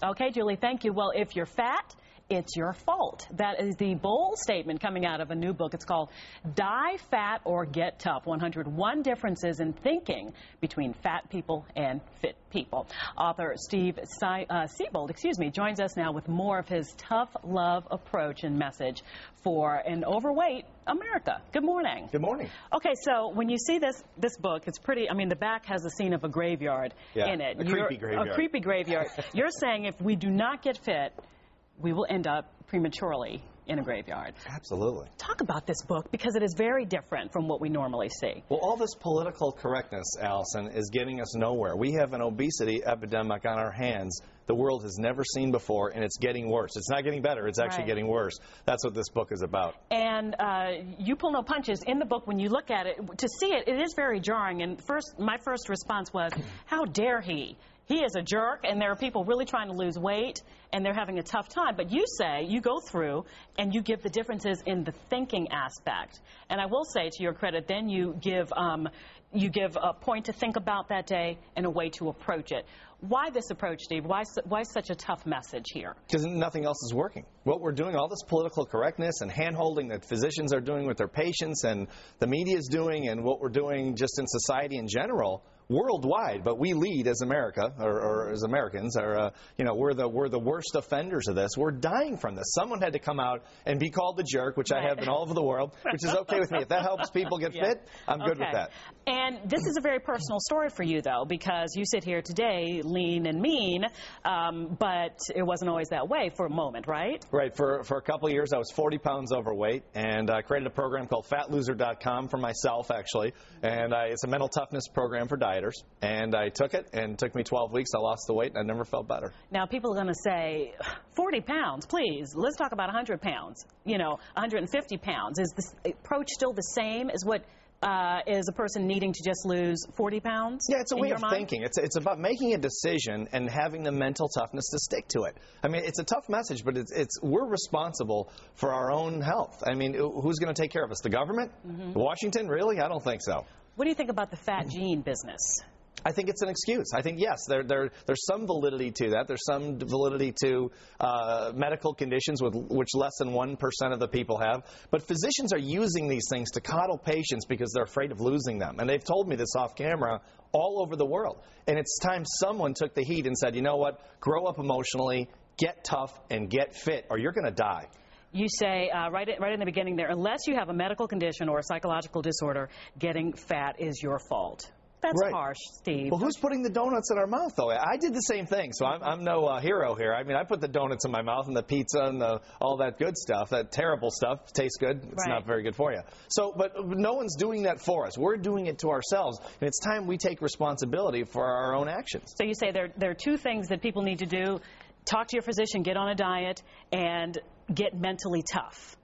Okay, Julie, thank you. Well, if you're fat, it's your fault. That is the bold statement coming out of a new book. It's called Die Fat or Get Tough, 101 Differences in Thinking Between Fat People and Fit People. Author Steve Siebold, joins us now with more of his tough love approach and message for an overweight America. Good morning. Good morning. Okay, so when you see this book, it's pretty, I mean, the back has the scene of a graveyard in it. A creepy graveyard. A creepy graveyard. You're saying if we do not get fit, we will end up prematurely in a graveyard. Absolutely. Talk about this book, because it is very different from what we normally see. Well, all this political correctness, Allison, is getting us nowhere. We have an obesity epidemic on our hands the world has never seen before, and it's getting worse. It's not getting better. It's actually getting worse. That's what this book is about. And you pull no punches. In the book, when you look at it, to see it, it is very jarring. And my first response was, how dare he? He is a jerk, and there are people really trying to lose weight, and they're having a tough time. But you say, you go through, and you give the differences in the thinking aspect. And I will say, to your credit, then you give a point to think about that day and a way to approach it. Why this approach, Steve? Why such a tough message here? Because nothing else is working. What we're doing, all this political correctness and hand-holding that physicians are doing with their patients and the media is doing, and what we're doing just in society in general, worldwide, but we lead as America, or as Americans, we're the worst offenders of this. We're dying from this. Someone had to come out and be called the jerk, which I have been all over the world, which is okay with me. If that helps people get fit, I'm good with that. And this is a very personal story for you, though, because you sit here today lean and mean, but it wasn't always that way for a moment, right? Right. For a couple of years, I was 40 pounds overweight, and I created a program called fatloser.com for myself, actually, and it's a mental toughness program for dieters. And I took it, and it took me 12 weeks. I lost the weight, and I never felt better. Now, people are going to say, 40 pounds, please. Let's talk about 100 pounds, 150 pounds. Is the approach still the same as what is a person needing to just lose 40 pounds? Yeah, it's a way of thinking. It's about making a decision and having the mental toughness to stick to it. I mean, it's a tough message, but we're responsible for our own health. I mean, who's going to take care of us? The government? Washington? Really? I don't think so. What do you think about the fat gene business? I think it's an excuse. I think, yes, there's some validity to that. There's some validity to medical conditions which less than 1% of the people have. But physicians are using these things to coddle patients because they're afraid of losing them. And they've told me this off camera all over the world. And it's time someone took the heat and said, you know what, grow up emotionally, get tough, and get fit, or you're going to die. You say right in the beginning there, unless you have a medical condition or a psychological disorder, getting fat is your fault. That's harsh, Steve. Well, who's putting the donuts in our mouth, though? I did the same thing, so I'm no hero here. I mean, I put the donuts in my mouth and the pizza and all that good stuff, that terrible stuff. Tastes good. It's not very good for you. So, but no one's doing that for us. We're doing it to ourselves, and it's time we take responsibility for our own actions. So you say there are two things that people need to do. Talk to your physician, get on a diet, and get mentally tough.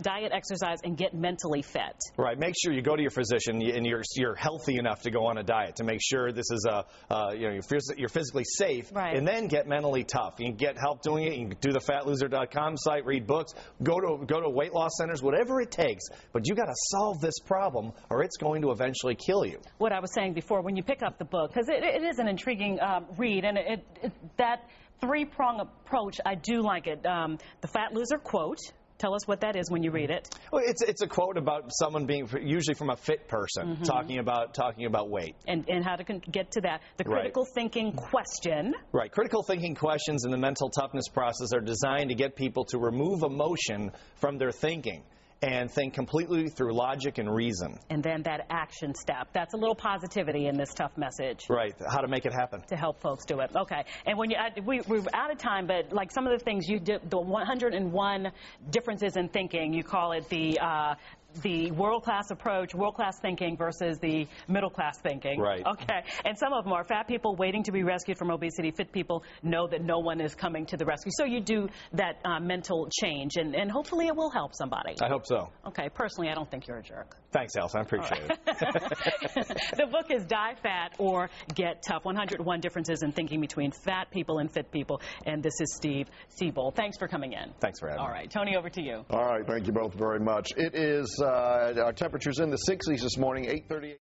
Diet, exercise, and get mentally fit. Right. Make sure you go to your physician and you're healthy enough to go on a diet to make sure this is you're physically safe, and then get mentally tough. You can get help doing it. You can do the fatloser.com site, read books, go to weight loss centers, whatever it takes. But you got to solve this problem, or it's going to eventually kill you. What I was saying before, when you pick up the book, because it is an intriguing read, and that three-prong approach, I do like it. The Fat Loser quote. Tell us what that is when you read it. Well, it's a quote about someone being usually from a fit person talking about weight and how to get to that. The critical thinking question. Right. Critical thinking questions in the mental toughness process are designed to get people to remove emotion from their thinking and think completely through logic and reason. And then that action step. That's a little positivity in this tough message. Right. How to make it happen. To help folks do it. Okay. And when we're out of time, but like some of the things you did, the 101 differences in thinking, you call it the world-class approach, world-class thinking versus the middle-class thinking. Right. Okay. And some of them are fat people waiting to be rescued from obesity. Fit people know that no one is coming to the rescue. So you do that mental change, and hopefully it will help somebody. I hope so. Okay. Personally, I don't think you're a jerk. Thanks, Alison. I appreciate it. The book is Die Fat or Get Tough, 101 Differences in Thinking Between Fat People and Fit People. And this is Steve Siebold. Thanks for coming in. Thanks for having me. All right. Tony, over to you. All right. Thank you both very much. It is our temperatures in the 60s this morning, 8:38.